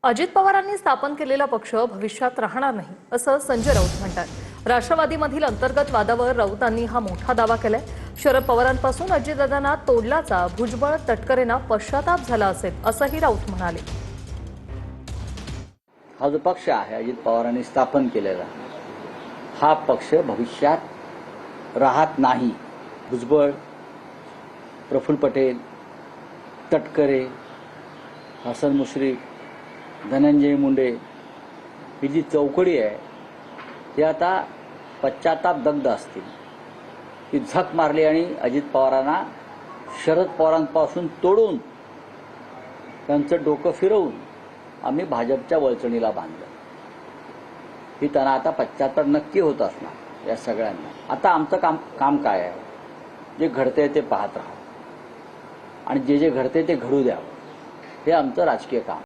अजित पवारांनी स्थापन केलेला पक्ष भविष्यात राहणार नाही असं संजय राऊत म्हणतात। राष्ट्रवादीमधील अंतर्गत वादावर राऊतांनी हा मोठा दावा केलाय। शरद पवारांपासून अजितदादांना तोडल्याचा भुजबळ तटकरेंना पश्चाताप झाला असेल असंही राऊत म्हणाले। हा जो पक्ष आहे अजित पवारांनी स्थापन केलेला हा पक्ष भविष्यात राहत नाही। भुजबळ, प्रफुल्ल पटेल, तटकरे, हसन मुश्रीफ, धनंजय मुंडे ही जी चौकडी आहे ती आता पश्चाताप दग्ध असतील। ती झक मारली आणि अजित पवारांना शरद पवारांपासून तोडून त्यांचं डोकं फिरवून आम्ही भाजपच्या वळचणीला बांधलं। ही त्यांना आता पश्चाताप नक्की होत असणार या सगळ्यांना। आता आमचं काम काय आहे? जे घडतंय ते पाहत राहावं आणि जे घडतंय ते घडू द्यावं, हे आमचं राजकीय काम।